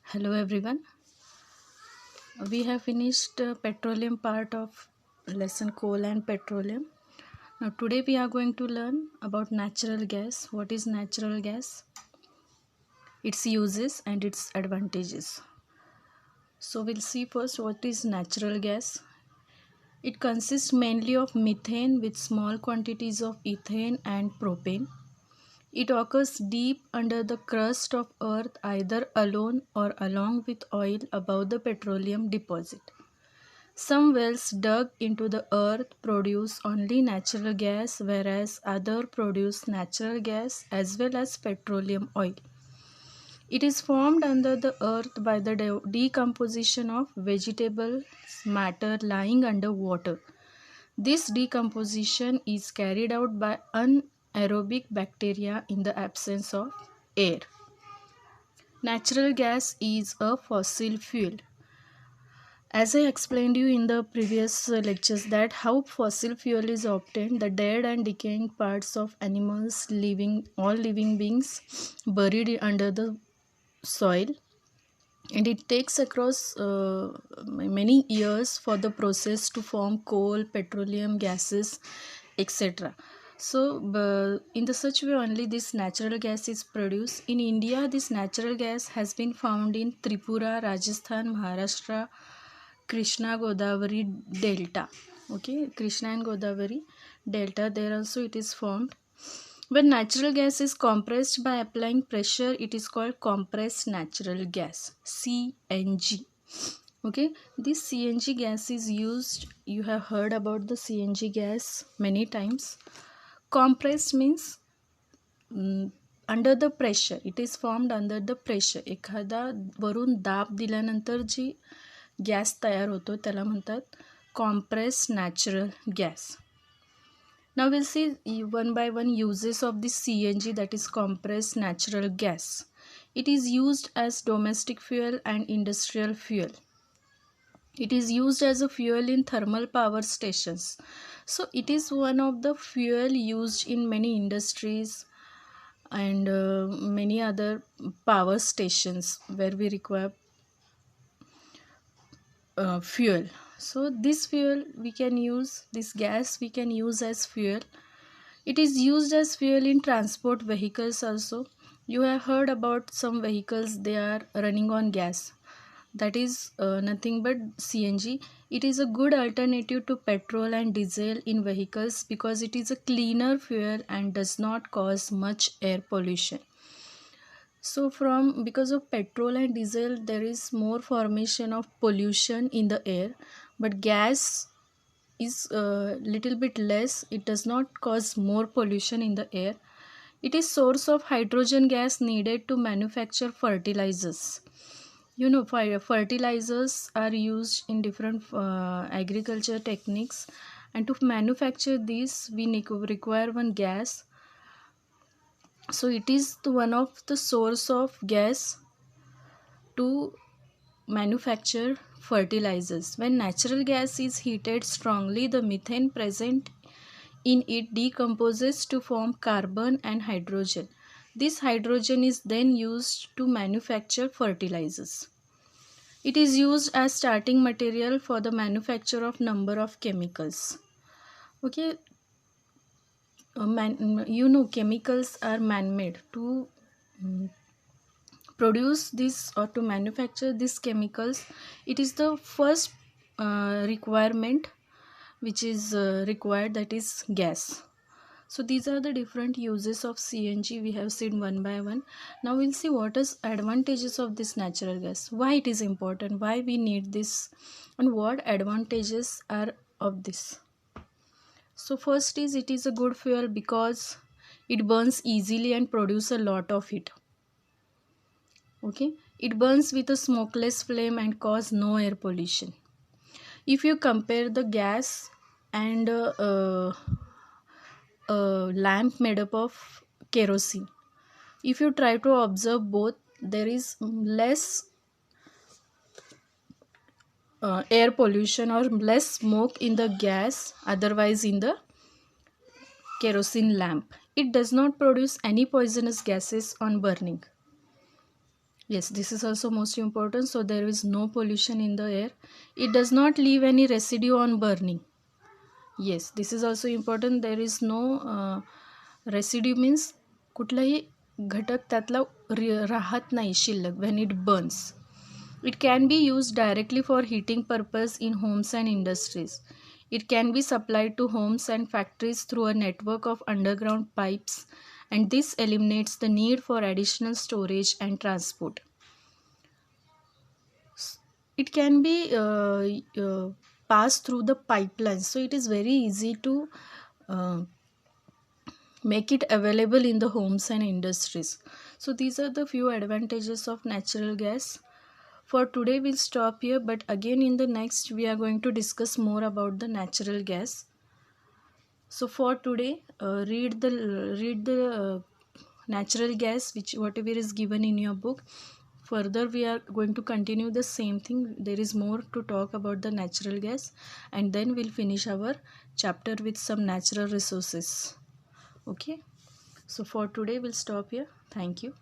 Hello everyone. We have finished petroleum part of lesson coal and petroleum. Now today we are going to learn about natural gas. What is natural gas? Its uses and its advantages. So we'll see first what is natural gas. It consists mainly of methane with small quantities of ethane and propane. It occurs deep under the crust of earth either alone or along with oil above the petroleum deposit. Some wells dug into the earth produce only natural gas, whereas others produce natural gas as well as petroleum oil. It is formed under the earth by the decomposition of vegetable matter lying under water. This decomposition is carried out by anaerobic bacteria in the absence of air. Natural gas is a fossil fuel. As I explained you in the previous lectures that how fossil fuel is obtained, the dead and decaying parts of animals, all living beings buried under the soil, and it takes across many years for the process to form coal, petroleum gases, etc. So in the such way only this natural gas is produced. In India, this natural gas has been found in Tripura, Rajasthan, Maharashtra, Krishna Godavari Delta. Okay, Krishna and Godavari Delta, there also it is formed. When natural gas is compressed by applying pressure, it is called compressed natural gas, CNG. Okay, this CNG gas is used, you have heard about the CNG gas many times. Compressed means under the pressure, it is formed under the pressure. एखादा वरून दाब दिल्यानंतर G gas तयार होतो त्याला म्हणतात compress natural gas. Now will see one by one uses of this CNG, that is compressed natural gas. It is used as domestic fuel and industrial fuel. It is used as a fuel in thermal power stations. So it is one of the fuel used in many industries and many other power stations where we require fuel. So this fuel we can use, this gas we can use as fuel. It is used as fuel in transport vehicles also. You have heard about some vehicles, they are running on gas. That is nothing but CNG. It is a good alternative to petrol and diesel in vehicles because it is a cleaner fuel and does not cause much air pollution. So because of petrol and diesel there is more formation of pollution in the air, but gas is a little bit less. It does not cause more pollution in the air. It is source of hydrogen gas needed to manufacture fertilizers. You know, fertilizers are used in different agriculture techniques, and to manufacture these we require one gas. So it is one of the source of gas to manufacture fertilizers. When natural gas is heated strongly, the methane present in it decomposes to form carbon and hydrogen. This hydrogen is then used to manufacture fertilizers. It is used as starting material for the manufacture of number of chemicals. Okay, chemicals are man-made. To produce this or to manufacture these chemicals, it is the first requirement which is required, that is gas. So these are the different uses of CNG we have seen one by one. Now we'll see what is advantages of this natural gas, why it is important, why we need this, and what advantages are of this. So first is, it is a good fuel because it burns easily and produce a lot of it. Okay, it burns with a smokeless flame and cause no air pollution. If you compare the gas and a lamp made up of kerosene, if you try to observe both, there is less air pollution or less smoke in the gas, otherwise in the kerosene lamp. It does not produce any poisonous gases on burning. Yes, this is also most important. So there is no pollution in the air. It does not leave any residue on burning. Yes, this is also important. There is no residue means कुठलाही घटक त्यातला राहत नाही शिल्लक when it burns. It can be used directly for heating purpose in homes and industries. It can be supplied to homes and factories through a network of underground pipes, and this eliminates the need for additional storage and transport. It can be passed through the pipelines, so it is very easy to uh, make it available in the homes and industries. So these are the few advantages of natural gas. For today we'll stop here, but again in the next we are going to discuss more about the natural gas. So for today, read the natural gas, which whatever is given in your book. Further we are going to continue the same thing. There is more to talk about the natural gas, and then we'll finish our chapter with some natural resources. Okay, so for today we'll stop here. Thank you.